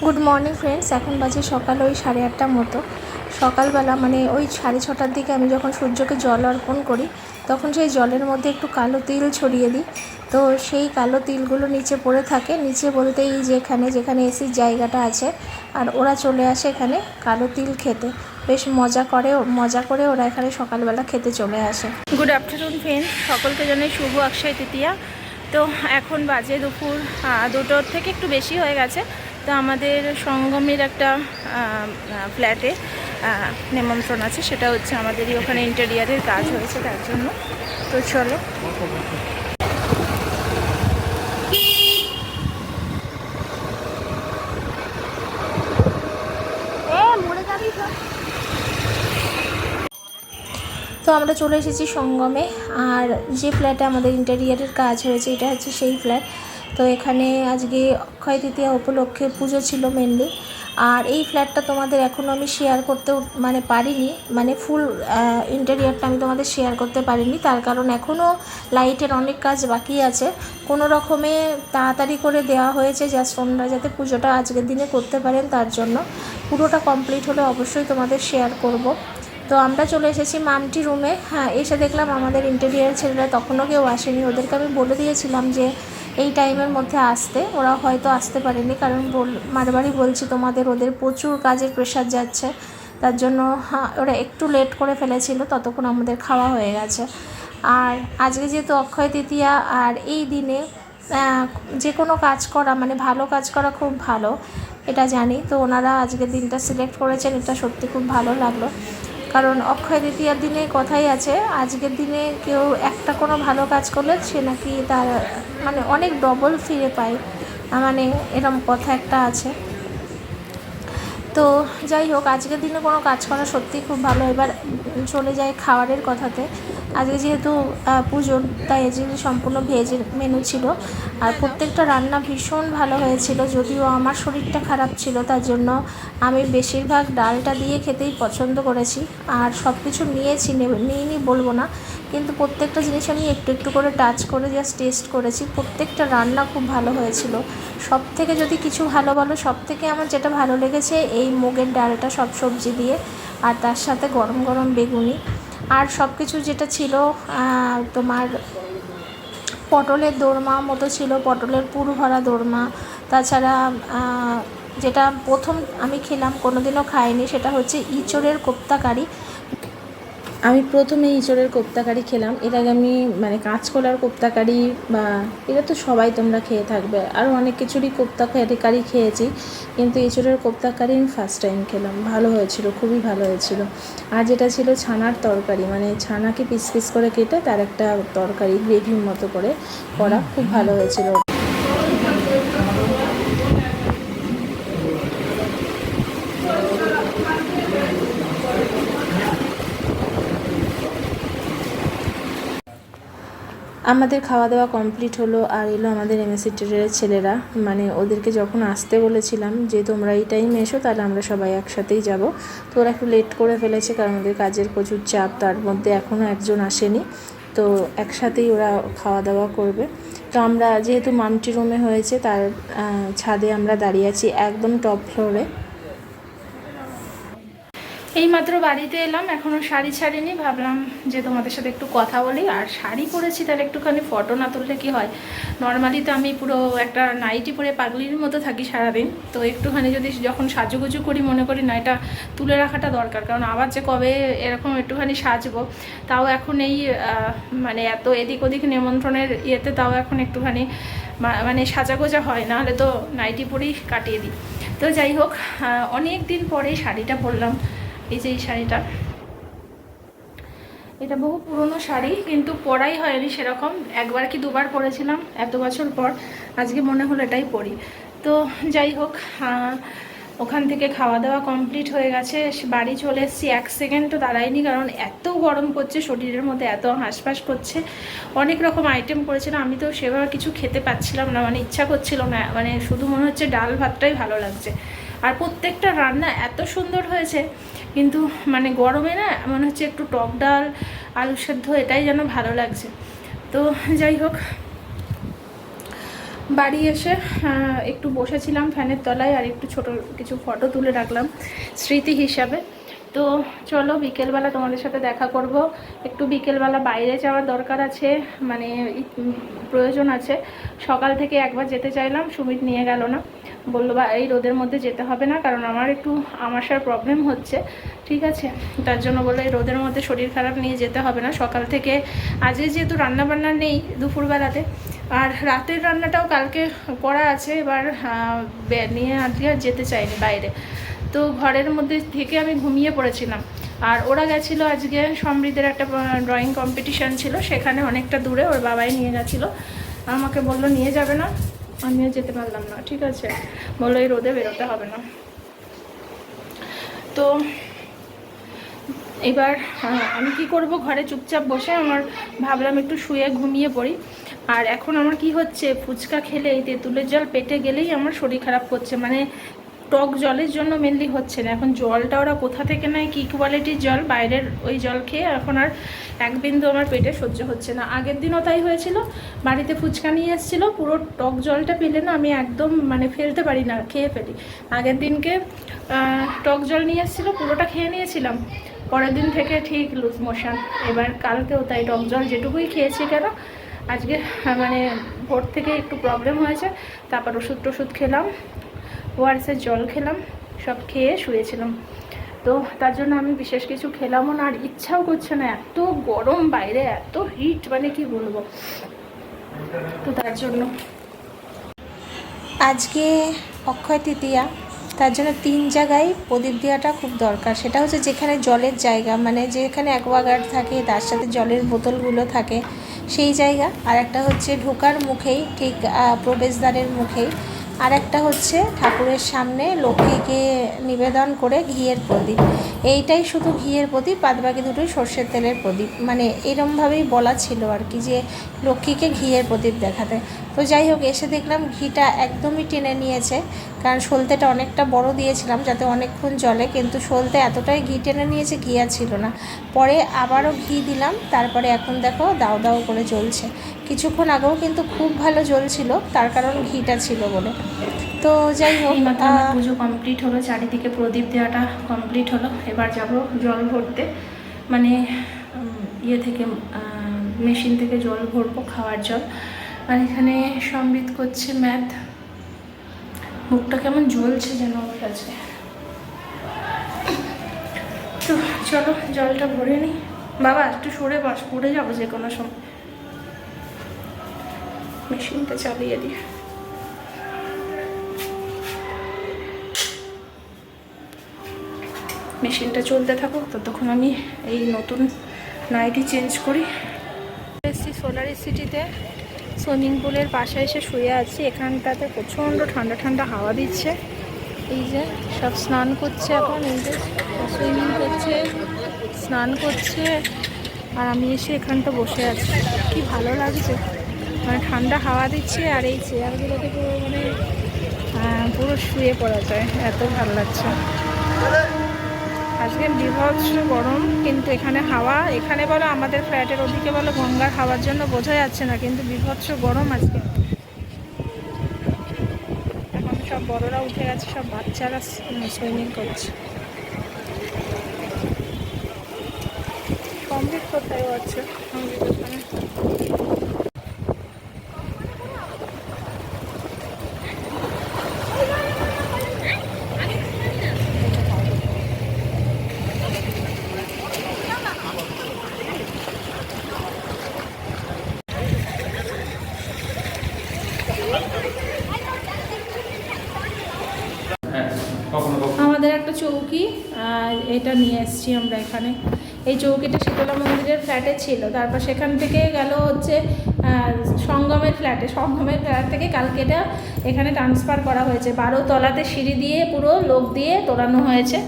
Good morning friends. এখন বাজে সকাল ওই 8:30টার মতো। সকালবেলা মানে ওই 6:30টার দিকে আমি যখন সূর্যকে জল অর্পণ করি তখন সেই জলের মধ্যে একটু কালো তিল ছড়িয়ে দিই। তো সেই কালো তিলগুলো নিচে পড়ে থাকে, নিচে বলতে এই যেখানে যেখানে এসির জায়গাটা আছে, আর ওরা চলে আসে এখানে কালো তিল খেতে। বেশ মজা করে ওরা এখানে সকালবেলা খেতে চলে আসে। গুড আফটারনুন ফ্রেন্ডস, সকলকে জানাই শুভ অক্ষয় তৃতীয়া। তো এখন বাজে দুপুর 2টোর থেকে একটু বেশি হয়ে গেছে। তো আমাদের সঙ্গমের একটা ফ্ল্যাটে নিমন্ত্রণ আছে, সেটা হচ্ছে আমাদেরই ওখানে ইন্টেরিয়ারের কাজ হয়েছে তার জন্য। তো চলো। তো আমরা চলে এসেছি সঙ্গমে, আর যে ফ্ল্যাটে আমাদের ইন্টেরিয়ারের কাজ হয়েছে এটা হচ্ছে সেই ফ্ল্যাট। তো এখানে আজকে অক্ষয় তৃতীয়া উপলক্ষে পুজো ছিল মেনলি। আর এই ফ্ল্যাটটা তোমাদের এখনও আমি শেয়ার করতে পারিনি, মানে ফুল ইন্টেরিয়ারটা আমি তোমাদের শেয়ার করতে পারিনি, তার কারণ এখনও লাইটের অনেক কাজ বাকি আছে। কোনো রকমে তাড়াতাড়ি করে দেওয়া হয়েছে জাস্ট ওনারা যাতে পুজোটা আজকের দিনে করতে পারেন, তার জন্য। পুরোটা কমপ্লিট হলে অবশ্যই তোমাদের শেয়ার করব। তো আমরা চলে এসেছি মামটি রুমে। হ্যাঁ, এসে দেখলাম আমাদের ইন্টেরিয়ার ছেলেরা তখনও কেউ আসেনি। ওদেরকে আমি বলে দিয়েছিলাম যে এই টাইমের মধ্যে আসতে, ওরা হয়তো আসতে পারেনি, কারণ বারবারই বলছি তোমাদের ওদের প্রচুর কাজের প্রেশার যাচ্ছে, তার জন্য ওরা একটু লেট করে ফেলেছিল, ততক্ষণ আমাদের খাওয়া হয়ে গেছে। আর আজকে যেহেতু অক্ষয় তৃতীয়া, আর এই দিনে যে কোনো কাজ করা মানে ভালো কাজ করা খুব ভালো, এটা জানি। তো ওনারা আজকের দিনটা সিলেক্ট করেছেন, এটা সত্যি খুব ভালো লাগলো। কারণ অক্ষয় তৃতীয়ার দিনে কথাই আছে, আজকের দিনে কেউ একটা কোনো ভালো কাজ করলে সে নাকি তার মানে অনেক ডবল ফিরে পায়, মানে এরম কথা একটা আছে। তো যাই হোক, আজকের দিনে কোনো কাজ করা সত্যিই খুব ভালো। এবার চলে যায় খাবারের কথাতে। আজকে যেহেতু পুজোর, তাই আজকে সম্পূর্ণ ভেজের মেনু ছিল, আর প্রত্যেকটা রান্না ভীষণ ভালো হয়েছিল। যদিও আমার শরীরটা খারাপ ছিল, তার জন্য আমি বেশিরভাগ ডালটা দিয়ে খেতেই পছন্দ করেছি। আর সব কিছু নিইনি বলবো না, কিন্তু প্রত্যেকটা জিনিস আমি একটু একটু করে টাচ করে জাস্ট টেস্ট করেছি। প্রত্যেকটা রান্না খুব ভালো হয়েছিল। সব থেকে যদি কিছু ভালো বলো, সব থেকে আমার যেটা ভালো লেগেছে এই মুগের ডালটা সব সবজি দিয়ে, আর তার সাথে গরম গরম বেগুনি, আর সব কিছু যেটা ছিল তোমার পটলের দোরমা মতো ছিল, পটলের পুর ভরা দোরমা। তাছাড়া যেটা প্রথম আমি খেলাম, কোনোদিনও খাইনি, সেটা হচ্ছে ইঁচড়ের কোপ্তা কারি। আমি প্রথমে ইঁচড়ের কোপ্তা কারি খেলাম। এর আগে আমি মানে কাঁচকলার কোপ্তা কারি, বা এটা তো সবাই তোমরা খেয়ে থাকবে, আরও অনেক কিছুরই কোপ্তা কারি খেয়েছি, কিন্তু ইঁচড়ের কোপ্তা কারি আমি ফার্স্ট টাইম খেলাম। ভালো হয়েছিল, খুবই ভালো হয়েছিল। আর যেটা ছিল ছানার তরকারি, মানে ছানাকে পিস পিস করে কেটে তার একটা তরকারি গ্রেভির মতো করে করা, খুব ভালো হয়েছিল। আমাদের খাওয়া দাওয়া কমপ্লিট হলো, আর এলো আমাদের এমএসসি ট্রেডের ছেলেরা। মানে ওদেরকে যখন আসতে বলেছিলাম যে তোমরা এই টাইমে এসো, তাহলে আমরা সবাই একসাথেই যাব। তো ওরা একটু লেট করে ফেলেছে, কারণ ওদের কাজের প্রচুর চাপ, তার মধ্যে এখনও একজন আসেনি। তো একসাথেই ওরা খাওয়া দাওয়া করবে। তো আমরা যেহেতু মামটি রুমে হয়েছে, তার ছাদে আমরা দাঁড়িয়ে আছি, একদম টপ ফ্লোরে। এইমাত্র বাড়িতে এলাম, এখনও শাড়ি ছাড়িনি, ভাবলাম যে তোমাদের সাথে একটু কথা বলি। আর শাড়ি পরেছি তাহলে একটুখানি ফটো না তুললে কি হয়। নর্মালি তো আমি পুরো একটা নাইটি পরে পাগলির মতো থাকি সারাদিন, তো একটুখানি যদি যখন সাজুগুজু করি মনে করি না এটা তুলে রাখাটা দরকার, কারণ আবার যে কবে এরকম একটুখানি সাজবো। তাও এখন এই মানে এত এদিক ওদিক নিমন্ত্রণের ইয়েতে তাও এখন একটুখানি মানে সাজাগোজা হয়, না হলে তো নাইটি পরেই কাটিয়ে দিই। তো যাই হোক, অনেক দিন পরে শাড়িটা পরলাম। এই যে এই শাড়িটা, এটা বহু পুরনো শাড়ি, কিন্তু পরাই হয়নি সেরকম, একবার কি দুবার পরেছিলাম এত বছর পর। আজকে মনে হলো এটাই পরি। তো যাই হোক, ওখান থেকে খাওয়া দাওয়া কমপ্লিট হয়ে গেছে, বাড়ি চলে এসেছি। 1 সেকেন্ডও দাঁড়াইনি, কারণ এত গরম করছে, শরীরের মধ্যে এত হাঁসফাঁস করছে। অনেক রকম আইটেম করেছিলাম, আমি তো সেভাবে কিছু খেতে পাচ্ছিলাম না, মানে ইচ্ছা করছিল না, মানে শুধু মনে হচ্ছে ডাল ভাতটাই ভালো লাগছে। আর প্রত্যেকটা রান্না এত সুন্দর হয়েছে, কিন্তু মানে গরমে না মনে হচ্ছে একটু টক ডাল, আলু সেদ্ধ, এটাই যেন ভালো লাগছে। তো যাই হোক, বাড়ি এসে একটু বসেছিলাম ফ্যানের তলায়, আর একটু ছোট কিছু ফটো তুলে রাখলাম স্মৃতি হিসাবে। তো চলো বিকেলবেলা তোমাদের সাথে দেখা করব। একটু বিকেলবেলা বাইরে যাওয়ার দরকার আছে, মানে প্রয়োজন আছে। সকাল থেকে একবার যেতে চাইলাম, সুমিত নিয়ে গেল না, বললো বা এই রোদের মধ্যে যেতে হবে না, কারণ আমার একটু আমাশার প্রবলেম হচ্ছে, ঠিক আছে, তার জন্য বললো এই রোদের মধ্যে শরীর খারাপ নিয়ে যেতে হবে না। সকাল থেকে আজকে যেহেতু রান্নাবান্না নেই দুপুরবেলাতে, আর রাতের রান্নাটাও কালকে করা আছে, এবার নিয়ে আজকে আর যেতে চাইনি বাইরে, তো ঘরের মধ্যে থেকে আমি ঘুমিয়ে পড়েছিলাম। আর ওরা গেছিলো আজকে সমৃদ্ধের একটা ড্রয়িং কম্পিটিশান ছিল, সেখানে অনেকটা দূরে ওর বাবাই নিয়ে গেছিলো, আমাকে বললো নিয়ে যাবে না, আমিও যেতে পারলাম না, ঠিক আছে, বললো এই রোদে বেরোতে হবে না। তো এবার আমি কি করব, ঘরে চুপচাপ বসে আমার ভাবলাম একটু শুয়ে ঘুমিয়ে পড়ি। আর এখন আমার কি হচ্ছে, ফুচকা খেলে এই তেঁতুলের জল পেটে গেলেই আমার শরীর খারাপ করছে, মানে টক জলের জন্য মেনলি হচ্ছে না। এখন জলটা ওরা কোথা থেকে নেয়, কী কোয়ালিটির জল, বাইরের ওই জল খেয়ে এখন আর এক বিন্দু আমার পেটে সহ্য হচ্ছে না। আগের দিনও তাই হয়েছিল, বাড়িতে ফুচকা নিয়ে এসেছিলো, পুরো টক জলটা পেলে না আমি একদম মানে ফেলতে পারি না, খেয়ে ফেলি। আগের দিনকে টক জল নিয়ে এসেছিলো, পুরোটা খেয়ে নিয়েছিলাম, পরের দিন থেকে ঠিক লুজ মোশন। এবার কালকেও তাই, টক জল যেটুকুই খেয়েছি কেন, আজকে মানে ভোর থেকে একটু প্রবলেম হয়েছে, তারপর ওষুধ খেলাম, ওআরএসের জল খেলাম, সব খেয়ে শুয়েছিলাম। তো তার জন্য আমি বিশেষ কিছু খেলামও না, আর ইচ্ছাও করছে না, এত গরম বাইরে, এত হিট, মানে কি বলবো। তো তার জন্য আজকে অক্ষয় তৃতীয়া, তার জন্য 3 জায়গায় প্রদীপ দেওয়াটা খুব দরকার। সেটা হচ্ছে যেখানে জলের জায়গা, মানে যেখানে অ্যাকোয়াগার্ড থাকে, তার সাথে জলের বোতলগুলো থাকে সেই জায়গা, আর একটা হচ্ছে ঢোকার মুখেই, ঠিক প্রবেশদ্বারের মুখেই, আর একটা হচ্ছে ঠাকুরের সামনে লক্ষ্মীকে নিবেদন করে ঘিয়ের প্রদীপ। এইটাই শুধু ঘিয়ের প্রদীপ, বাদবাকি দুটোই সর্ষের তেলের প্রদীপ, মানে এরমভাবেই বলা ছিল আর কি, যে লক্ষ্মীকে ঘিয়ের প্রদীপ দেখাতে। তো যাই হোক, এসে দেখলাম ঘিটা একদমই টেনে নিয়েছে, কারণ সলতেটা অনেকটা বড় দিয়েছিলাম যাতে অনেকক্ষণ জ্বলে, কিন্তু সলতে এতটাই ঘি টেনে নিয়েছে, ঘি আর ছিল না। পরে আবারও ঘি দিলাম, তারপরে এখন দেখো দাও দাও করে জ্বলছে। কিছুক্ষণ আগেও কিন্তু খুব ভালো জ্বলছিল, তার কারণ ঘিটা ছিল বলে। তো যাই হোক, পুজো কমপ্লিট হলো, চারিদিকে প্রদীপ দেওয়াটা কমপ্লিট হলো। এবার যাব জল ভরতে, মানে ইয়ে থেকে মেশিন থেকে জল ভরবো, খাওয়ার জল। আর এখানে সম্বিত করছে ম্যাথ, মুখটা কেমন জ্বলছে যেন আমার কাছে। তো চলো জলটা ভরে নিই। বাবা একটু সরে বস, পড়ে যাবো যে কোনো সময়। মেশিনটা চালিয়ে দিই। মেশিনটা চলতে থাকুক, ততক্ষণ আমি এই নতুন নাইটি চেঞ্জ করি। এসছি সোলার সিটিতে, সুইমিং পুলের পাশে এসে শুয়ে আছি। এখানটাতে প্রচণ্ড ঠান্ডা ঠান্ডা হাওয়া দিচ্ছে। এই যে সব স্নান করছে এখন, এই যে সুইমিং করছে, স্নান করছে, আর আমি এসে এখানটা বসে আছি। কি ভালো লাগছে, মানে ঠান্ডা হাওয়া দিচ্ছে, আর এই চেয়ারগুলোতে পুরো মানে পুরো শুয়ে পড়া যায়, এত ভালো লাগছে। আজকে বিভৎস গরম, কিন্তু এখানে হাওয়া, এখানে বলো আমাদের ফ্ল্যাটের ওদিকে বলো গঙ্গার হাওয়ার জন্য বোঝা যাচ্ছে না, কিন্তু বিভৎস গরম আজকে। এখন সব বড়রা উঠে গেছে, সব বাচ্চারা সুইমিং করছে। কমপ্লিট কোথায় আছে আমাদের ওখানে। আমাদের একটা চৌকি, এটা নিয়ে এসেছি আমরা এখানে। এই চৌকিটা শীতলা মন্দিরের ফ্ল্যাটে ছিল, তারপর সেখান থেকে গেল হচ্ছে সঙ্গমের ফ্ল্যাটে, সঙ্গমের ফ্ল্যাট থেকে কালকে এটা এখানে ট্রান্সফার করা হয়েছে। 12 তলাতে সিঁড়ি দিয়ে পুরো লোক দিয়ে তোলানো হয়েছে।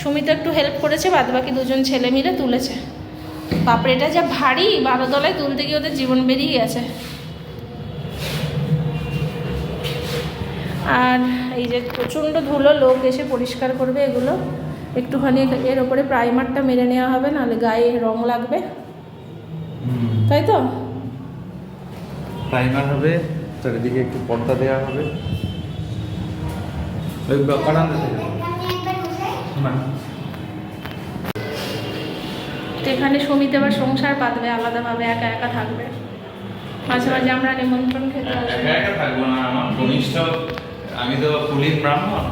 সুমিত একটু হেল্প করেছে, বাদবাকি 2জন ছেলে মিলে তুলেছে। বাপরে এটা যা ভারী, 12 তলায় তুলতে গিয়ে ওদের জীবন বেরিয়ে গেছে। আর এই যে প্রচণ্ড ধুলো, লোক এসে পরিষ্কার করবে এগুলো। একটুখানি এর ওপরে প্রাইমারটা মেরে নেওয়া হবে, নাহলে গায়ে রং লাগবে, তাই তো? প্রাইমার হবে, চারিদিকে একটু পর্দা দেওয়া হবে। ওই বারান্দা থেকে না, এখানে সমিত আবার সংসার পাতবে, আলাদাভাবে একা একা থাকবে। মাঝে মাঝে আমরা নিমন্ত্রণ খেতে আসবো। একা একা থাকবো না, আমার ঘনিষ্ঠ, আমি তো কুলীন ব্রাহ্মণ,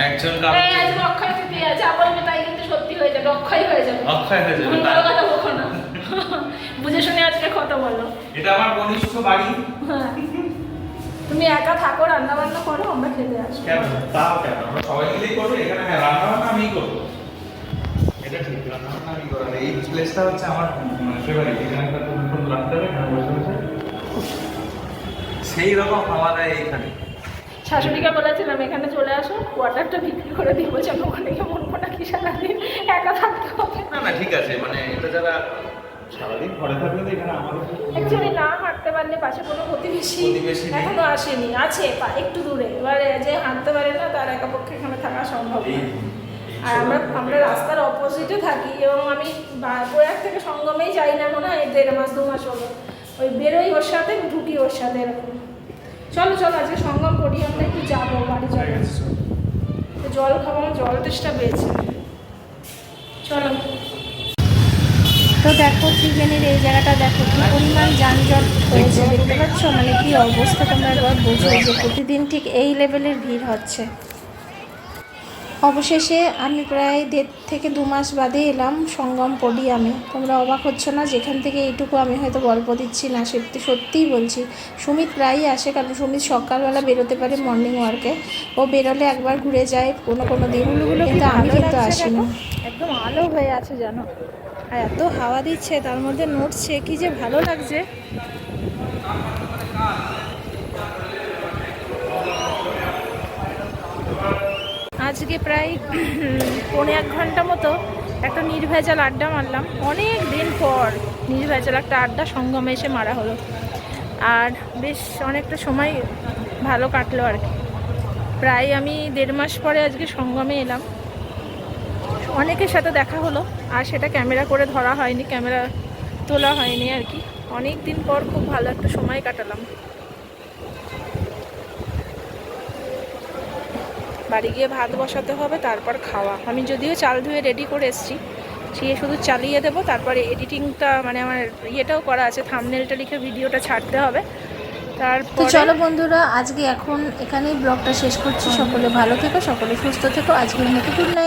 একজন এই আজকে অক্ষয় তৃতীয়া, যা বলবে তাই কিন্তু সত্যি হয়ে যাবে, অক্ষয় হয়ে যাবে। অক্ষয় হয়ে যাবে, ভালো কথা বলো না, বুঝে শুনে আজকে কথা বলো। এটা আমার ঘনিষ্ঠ বাড়ি। হ্যাঁ, তুমি একা থাকো, রান্না বান্না করো, আমরা খেতে আসবো। কেন তাও কেন, আমরা সবাই মিলেই করবো এখানে। হ্যাঁ, রান্না বান্না আমিই করবো, এটা ঠিক, রান্না বান্না আমি করবো। এই প্লেসটা হচ্ছে আমার ফেভারিট, এখানে একটা নতুন রাখতে হবে, এখানে বসে বসে সেই রকম খাওয়া দাওয়া এইখানে। শাশুড়িকে বলেছিলাম এখানে চলে আসো, কোয়ার্টারটা বিক্রি করে দিব, যেন ওখানে গিয়ে মন কোনা কি সারাদিন একা থাকতে হবে। না না ঠিক আছে, মানে এটা যারা সারাদিন ঘরে থাকলে তো এখানে আমাদের অ্যাকচুয়ালি না হাঁটতে পারলে পাশে কোনো প্রতিবেশী নেই। এখনো আসেনি, আছে একটু দূরে, এবারে যে হাঁটতে পারে না তার একাপক্ষে এখানে থাকা সম্ভব না। আর আমরা রাস্তার অপোজিটে থাকি, এবং আমি প্রয়াগ থেকে সঙ্গমেই যাই না মনে হয় 1.5 মাস 2 মাস হলো। ওই বেরোই ওর সাথে, ঢুকি ওর সাথে, এরকম। চলো চলো আজকে সঙ্গম করি, আমরা একটু যাবো, বাড়ি যাবো, জল খাবো, আমার জল তেষ্টা পেয়েছে। চলো। তো দেখো ত্রিবেণীর এই জায়গাটা দেখো কি পরিমাণ যানজট হয়েছে, দেখতে পাচ্ছ, মানে কি অবস্থা, তোমরা একবার বোঝো যে প্রতিদিন ঠিক এই লেভেলের ভিড় হচ্ছে। অবশেষে আমি প্রায় 1.5 থেকে 2 মাস বাদে এলাম সঙ্গম পোডিয়ামে। তোমরা অবাক হচ্ছ না, যেখান থেকে এইটুকু আমি হয়তো গল্প দিচ্ছি না, সত্যিই বলছি। সুমিত প্রায়ই আসে, কারণ সুমিত সকালবেলা বেরোতে পারে মর্নিং ওয়ার্কে, ও বেরোলে একবার ঘুরে যায় কোনো দিন, কিন্তু আমি কিন্তু আসি না। একদম আলো হয়ে আছে জানো, আর এত হাওয়া দিচ্ছে, তার মধ্যে নড়ছে, কি যে ভালো লাগছে। আজকে প্রায় 1.5 ঘন্টা মতো একটা নির্ভেজাল আড্ডা মারলাম, অনেক দিন পর নির্ভেজাল একটা আড্ডা সঙ্গমে এসে মারা হলো, আর বেশ অনেকটা সময় ভালো কাটলো আর কি। প্রায় আমি 1.5 মাস পরে আজকে সঙ্গমে এলাম, অনেকের সাথে দেখা হলো, আর সেটা ক্যামেরা করে ধরা হয়নি, ক্যামেরা তোলা হয়নি আর কি। অনেক দিন পর খুব ভালো একটা সময় কাটালাম। বাড়ি গিয়ে ভাত বসাতে হবে, তারপর খাওয়া। আমি যদিও চাল ধুয়ে রেডি করে এসেছি, সে শুধু চালিয়ে দেবো, তারপরে এডিটিংটা মানে আমার ইয়েটাও করা আছে, থাম্বনেলটা লিখে ভিডিওটা ছাড়তে হবে। তারপর চলো বন্ধুরা, আজকে এখন এখানেই ব্লগটা শেষ করছি। সকলে ভালো থেকো, সকলে সুস্থ থেকো। আজকের মতো গুড নাইট।